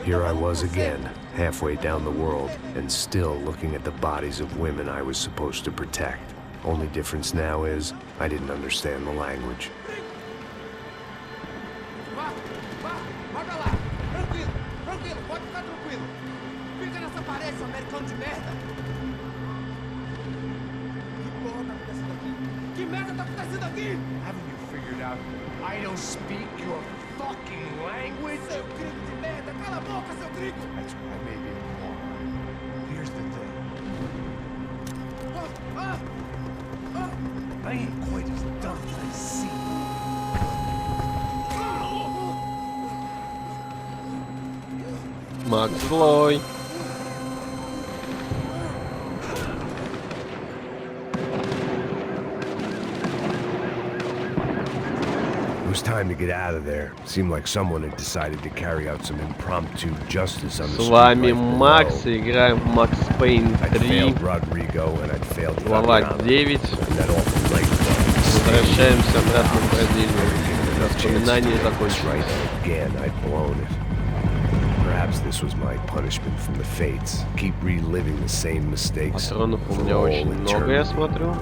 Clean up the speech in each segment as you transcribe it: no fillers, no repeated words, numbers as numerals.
Here I was again, halfway down the world, and still looking at the bodies of women I was supposed to protect. Only difference now is, I didn't understand the language. Bora lá! Tranquilo, tranquilo, pode ficar tranquilo. Fica nessa parede, seu americano de merda. Que porra tá acontecendo aqui? Que merda tá acontecendo aqui? Haven't you figured out I don't speak your fucking language? Seu gringo de merda, cala a boca, seu gringo! That's I may be wrong. Here's the thing. I ain't quite as dumb as I seem. Макс злой. It was time to get out of there. Seemed like someone had decided to carry out some impromptu justice on the С street вами life below. Макс, и играем в Max Payne I'd 3, failed Rodrigo and I'd failed глава Fabiano. 9. And that awful night club. Возвращаемся обратно в Бразилию. Воспоминания закончились. Right again, I'd blown it. Perhaps this was my punishment from the fates. Keep reliving the same mistakes. Патронов у for меня all очень много, я eternity. смотрю.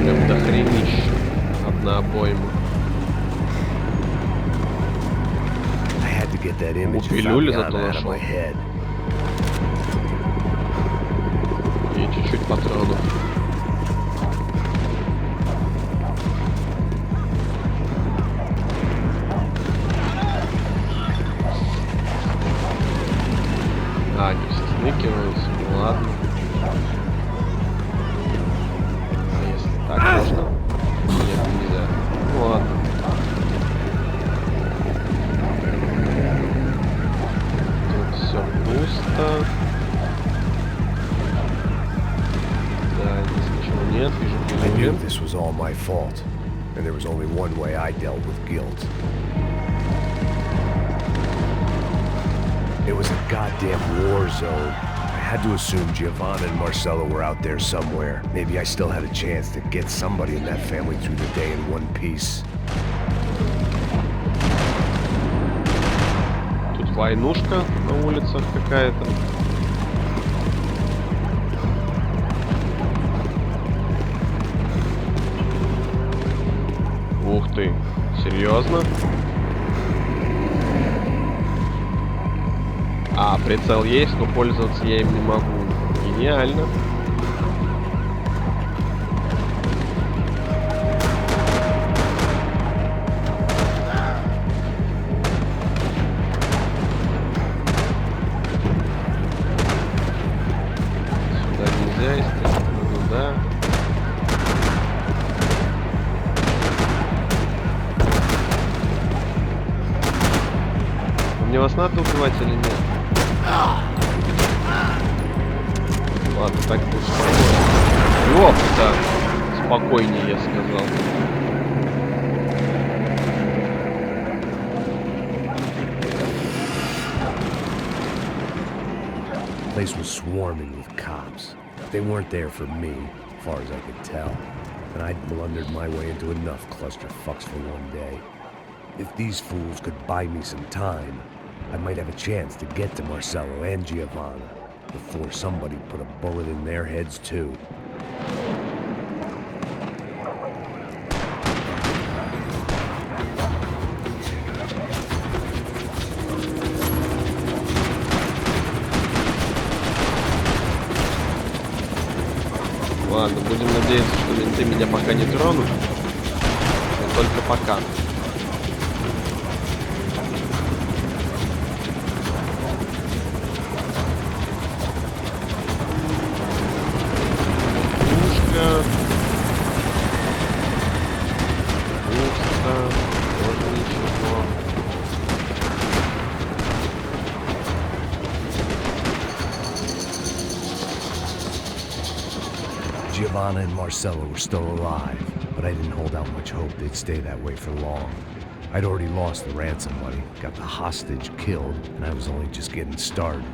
Прям дохренища. Одна обойма. I had to get that image of Пилюли Fabiano зато out of нашел. my head. И чуть-чуть патронов. А, они все сныкиваются, ну ладно. А если так можно? Нет, нельзя. Ну ладно. Тут все пусто. Да, здесь ничего нет, вижу I knew пилюли. this was all my fault, and there was only one way I dealt with guilt. It was a goddamn war zone. I had to assume Giovanna and Marcella were out there somewhere. Maybe I still had a chance to get somebody in that family through the day in one piece. Тут войнушка на улицах какая-то. Ух ты, серьезно? А, прицел есть, но пользоваться я им не могу. Гениально. Сюда нельзя, естественно, туда. Мне вас надо убивать или нет? Ладно, так будет спокойно. Ёпта! Спокойнее, я сказал. The place was swarming with cops. They weren't there for me, as far as I could tell. And I'd blundered my way into enough clusterfucks for one day. If these fools could buy me some time, I might have a chance to get to Marcello and Giovanna before somebody put a bullet in their heads too. Ладно, будем надеяться, что менты меня пока не тронут. Но только пока. Пушка. Пусто. Тоже ничего. Giovanna and Marcello were still alive, but I didn't hold out much hope they'd stay that way for long. I'd already lost the ransom money, got the hostage killed, and I was only just getting started.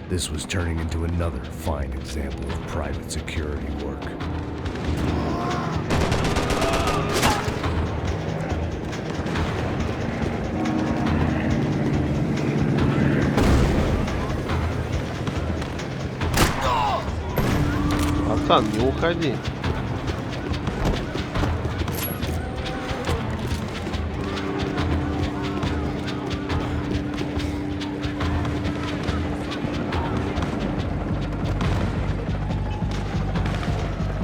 This was turning into another fine example of private security work. Пацан, не уходи.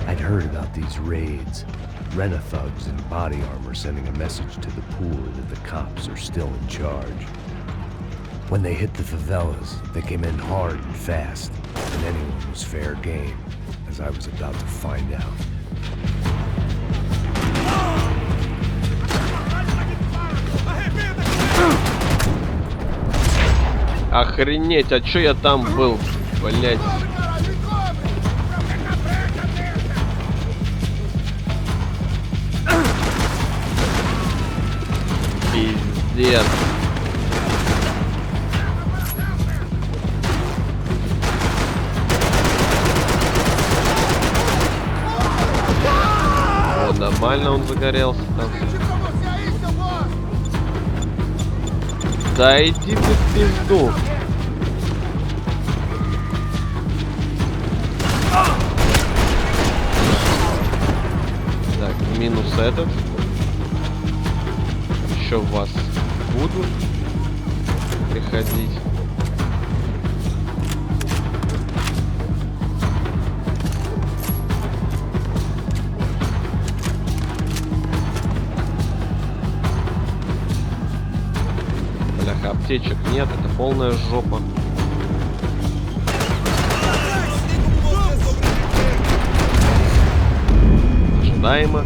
I'd heard about these raids. Rent-a-thugs in body armor sending a message to the poor that the cops are still in charge. When they hit the favelas, they came in hard and fast, and anyone was fair game, as I was about to find out. Охренеть, а чё я там был, блять? Пиздец. О, нормально он загорелся там. Да иди ты в пизду. Так, минус этот. Еще в вас будут приходить. Бляха, аптечек нет, это полная жопа. Ожидаемо.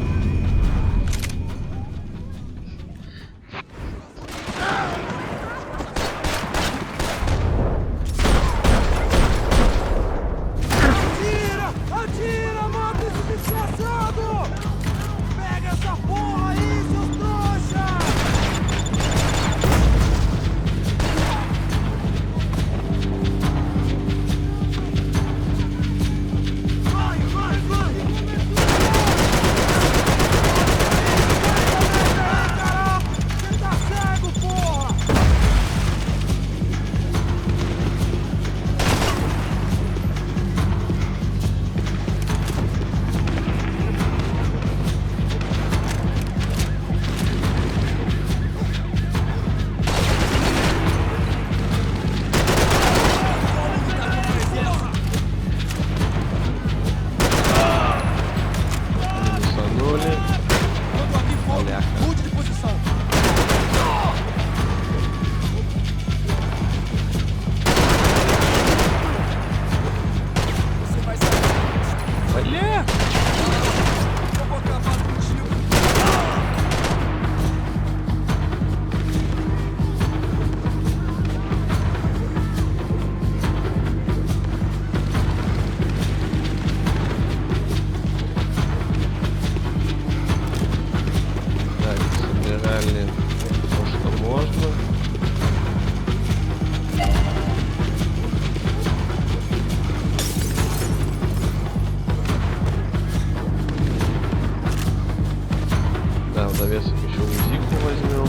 Завесок еще узику возьмем.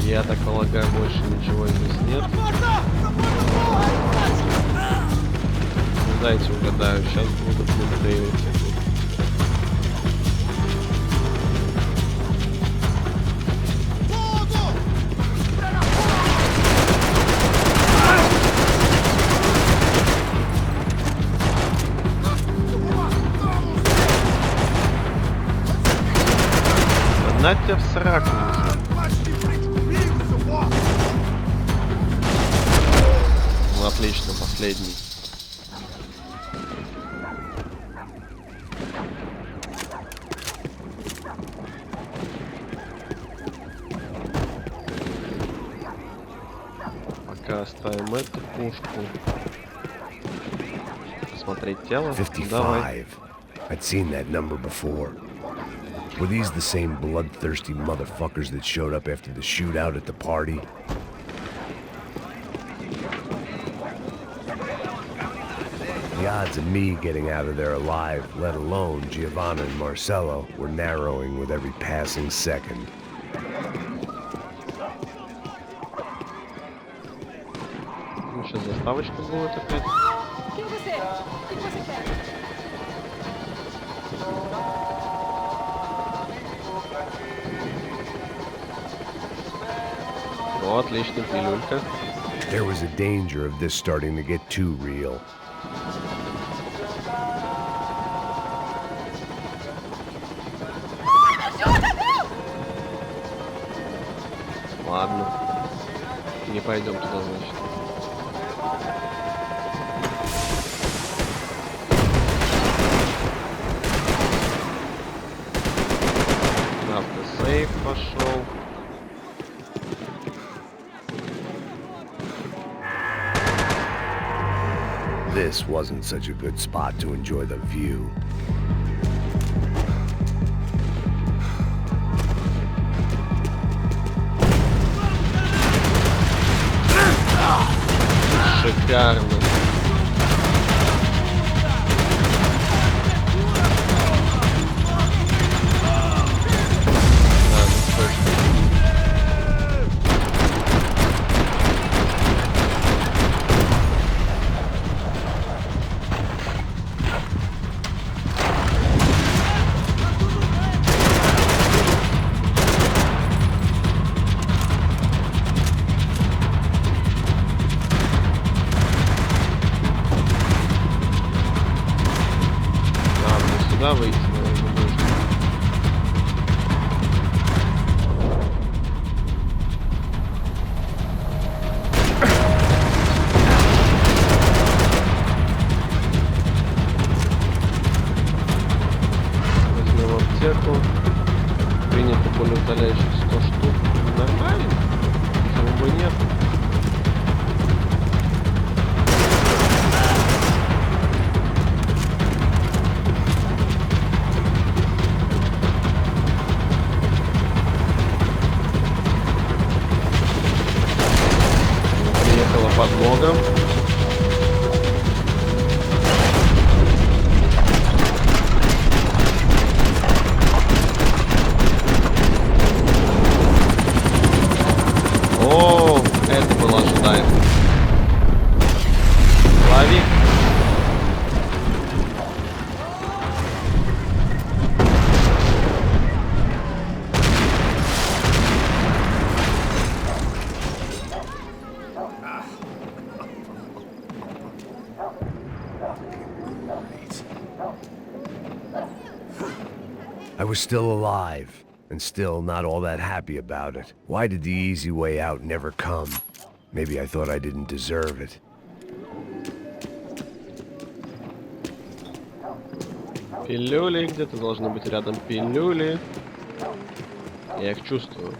Я так полагаю, больше ничего здесь нет. Дайте угадаю, сейчас будут ментейрить. На тебя в сраку. Ну, отлично, последний. Пока оставим эту пушку. Посмотреть тело. 55. Давай. I'd seen that number before. Were these the same bloodthirsty motherfuckers that showed up after the shootout at the party? The odds of me getting out of there alive, let alone Giovanna and Marcello, were narrowing with every passing second. Сейчас заставочка будет опять. Quem é você? O que você quer? О, отлично, пилюлька. There was a danger of this starting to get too real. Ладно. Не пойдем туда, значит. Автосейв пошел. This wasn't such a good spot to enjoy the view. Шикарно. Сюда выйти, наверное, нужно. Возьмем аптеку. Принято болеутоляющих 100 штук. Нормально. Почему бы нет? Подмога. О, это было ожидаемо. Лови. I was still alive, and still not all that happy about it. Why did the easy way out never come? Maybe I thought I didn't deserve it. Пилюли, где-то должны быть рядом пилюли. Я их чувствую.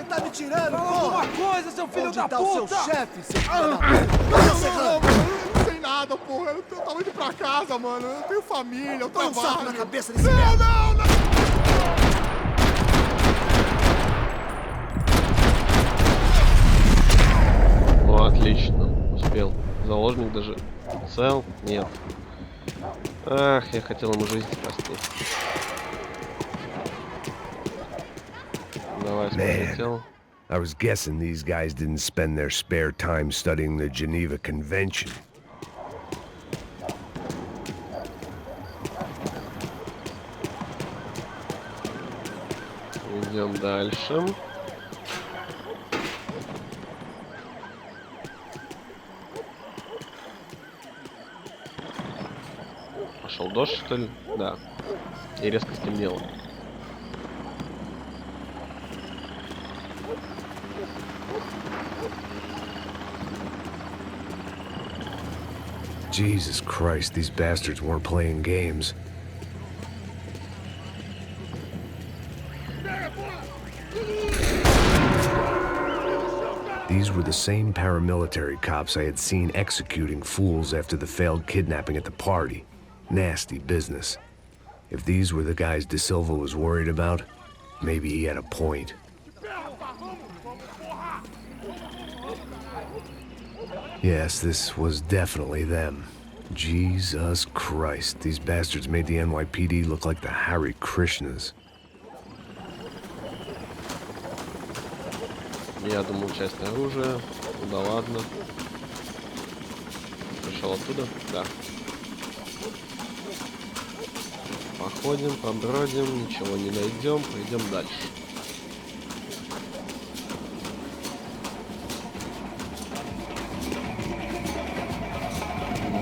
Tá me tirando, Fala porra! alguma coisa, seu filho Onde da tá o seu puta! chefe, seu filho da puta? Não, mano, eu não sei nada, porra. Eu tava indo pra casa, mano. Eu tenho família, eu Põe um saco na trabalho. cabeça desse merda! Não! О, отлично. Успел. Заложник даже цел? Нет. Ах, я хотел ему жизнь спасти. Давай, смотри, тело. I was guessing these guys didn't spend their spare time studying the Geneva Convention. Идем дальше. Пошел дождь, что ли? Да. И резко стемнело. Jesus Christ, these bastards weren't playing games. These were the same paramilitary cops I had seen executing fools after the failed kidnapping at the party. Nasty business. If these were the guys De Silva was worried about, maybe he had a point. Yes, this was definitely them. Jesus Christ, these bastards made the NYPD look like the Hare Krishnas. Я думал, часть оружия. Ну да ладно. Пришел оттуда? Да. Походим, побродим, ничего не найдем, пойдем дальше.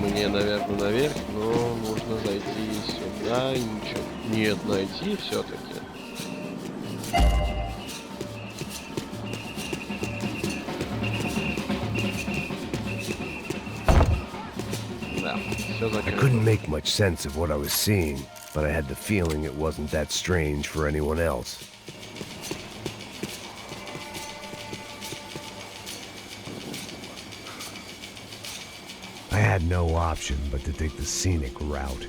Мне, наверное, наверх, но нужно зайти сюда и ничего. Нет, найти все-таки. I couldn't make much sense of what I was seeing, but I had the feeling it wasn't that strange for anyone else. I had no option but to take the scenic route.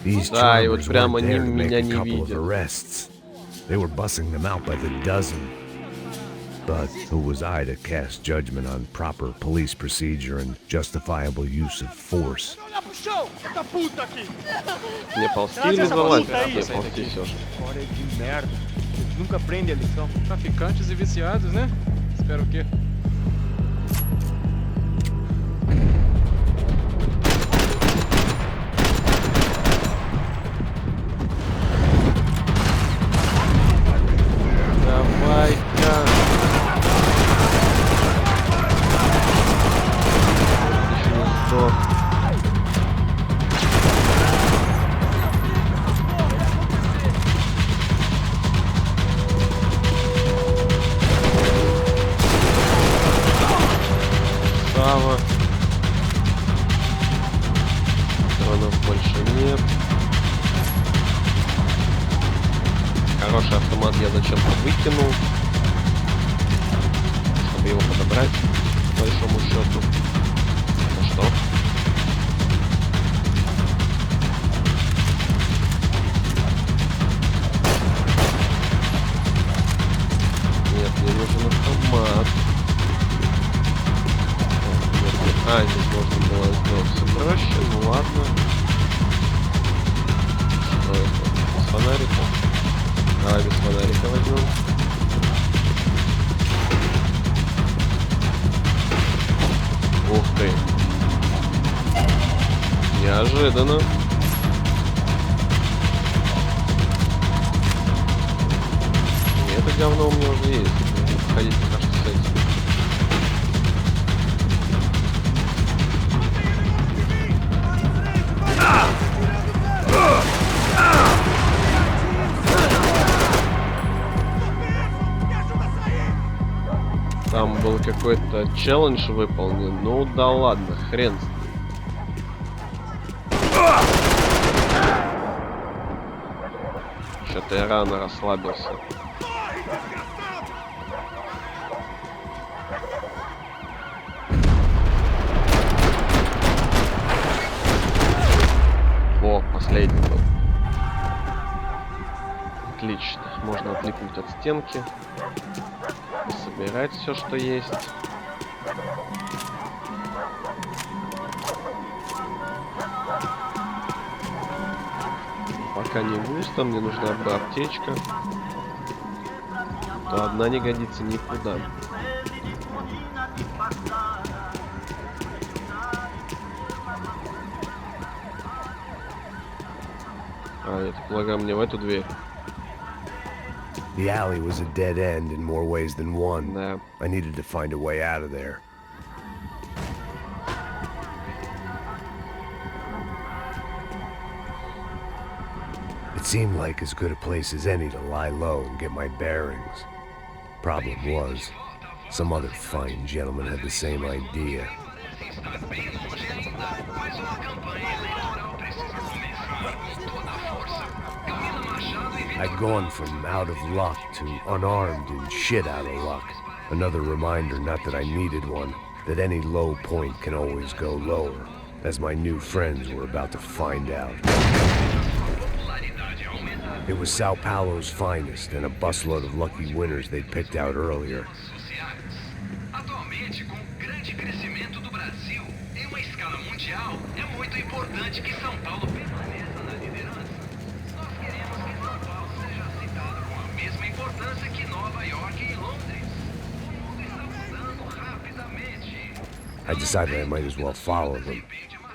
These charmers weren't there to make a couple of arrests. They were bussing them out by the dozen. But who was I to cast judgment on proper police procedure and justifiable use of force? Не ползти или залазить? Не ползти все же. Hora de merda. Eles nunca aprendem a lição. Traficantes e viciados, né? Espero que... Патронов больше нет. Хороший автомат я зачем-то выкинул, чтобы его подобрать, по большому счету. Ну что? Нет, мне нужен автомат. А, здесь можно было сделать все проще, ну ладно. Что это? Без фонарика? Давай без фонарика возьмем. Ух ты. Неожиданно. Это говно у меня уже есть. Ходить пока что с этим. Там был какой-то челлендж выполнен. Ну да ладно, хрен с ним. Что-то я рано расслабился. О, последний был. Отлично. Можно отлипнуть от стенки. Собирать все, что есть. Пока не густо, мне нужна бы аптечка. То одна не годится никуда. А, я так полагаю, мне в эту дверь. The alley was a dead end in more ways than one. Да. I needed to find a way out of there. It seemed like as good a place as any to lie low and get my bearings. Problem was, some other fine gentleman had the same idea. I'd gone from out of luck to unarmed and shit out of luck. Another reminder, not that I needed one, that any low point can always go lower, as my new friends were about to find out. It was Sao Paulo's finest and a busload of lucky winners they'd picked out earlier. Atualmente, com o grande crescimento do Brasil em uma escala mundial, é muito importante que São Paulo permaneça na liderança. Nós queremos que São Paulo seja citado com a mesma importância que Nova York e Londres. O mundo está mudando rapidamente. I decided I might as well follow them.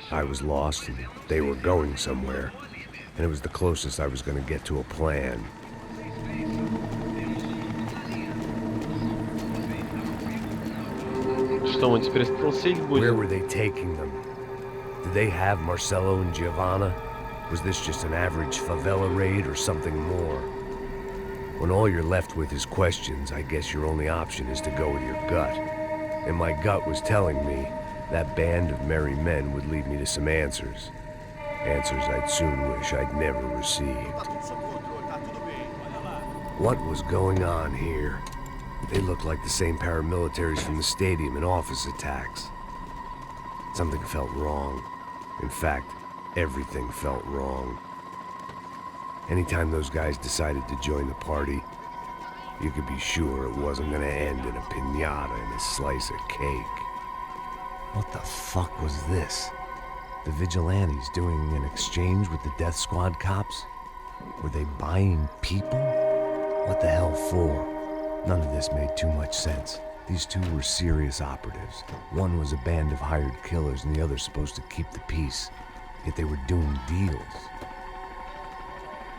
I was lost and they were going somewhere, and it was the closest I was going to get to a plan. Что, мы теперь трусить Where будем? were they taking them? Did they have Marcelo and Giovanna? Was this just an average favela raid or something more? When all you're left with is questions, I guess your only option is to go with your gut. And my gut was telling me that band of merry men would lead me to some answers. Answers I'd soon wish I'd never received. What was going on here? They looked like the same paramilitaries from the stadium in office attacks. Something felt wrong. In fact, everything felt wrong. Anytime those guys decided to join the party, you could be sure it wasn't gonna end in a piñata and a slice of cake. What the fuck was this? The vigilantes doing an exchange with the death squad cops? Were they buying people? What the hell for? None of this made too much sense. These two were serious operatives. One was a band of hired killers and the other supposed to keep the peace. Yet they were doing deals.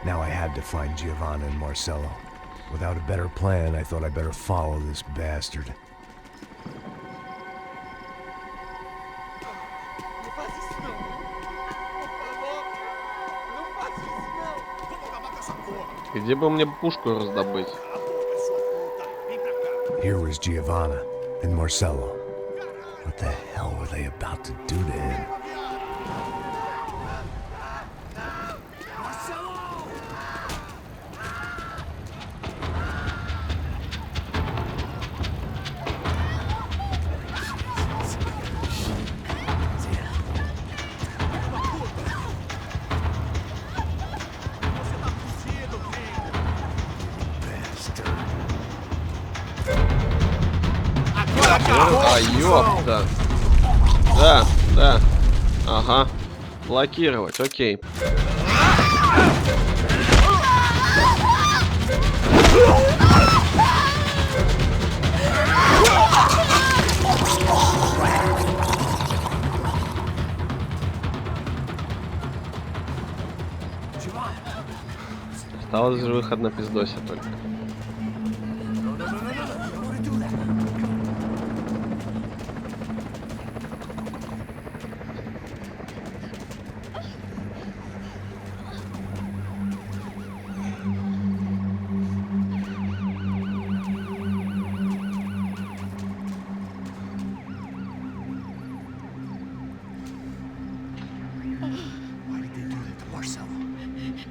Now I had to find Giovanna and Marcelo. Without a better plan, I thought I better follow this bastard. Não faz isso não. Por favor. Não faz isso não. Vamos acabar com essa porra. Где бы мне пушку раздобыть? Cala a boca, sua puta. Vem pra cá. Here was Giovanna and Marcelo. What the hell were they about to do to him? А, ёпта. Да, да. Ага. Блокировать, окей. Осталось живых одна пиздося только.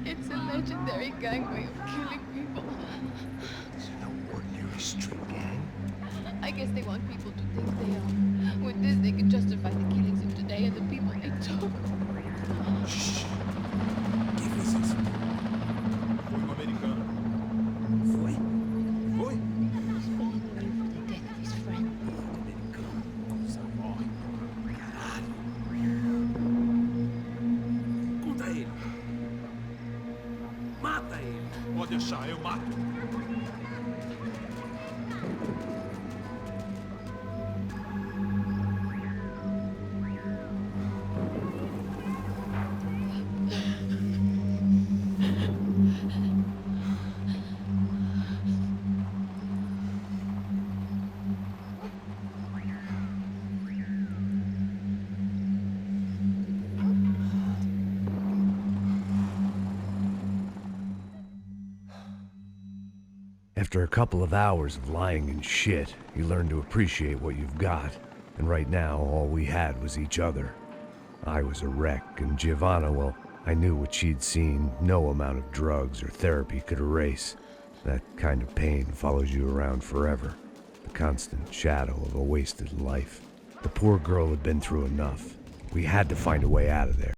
It's a legendary gang way of killing people. These are no ordinary street gang. I guess they want people to think they are. With this, they can justify the killings of today and the people they took. Shh. Quem fez isso? Foi um americano. Foi? Foi? All the way for the death of his friend. Americano. Só morre. Caralho. Conta ele. Mata ele. Pode deixar, eu mato. After a couple of hours of lying and shit, you learn to appreciate what you've got. And right now, all we had was each other. I was a wreck, and Giovanna, well, I knew what she'd seen no amount of drugs or therapy could erase. That kind of pain follows you around forever. The constant shadow of a wasted life. The poor girl had been through enough. We had to find a way out of there.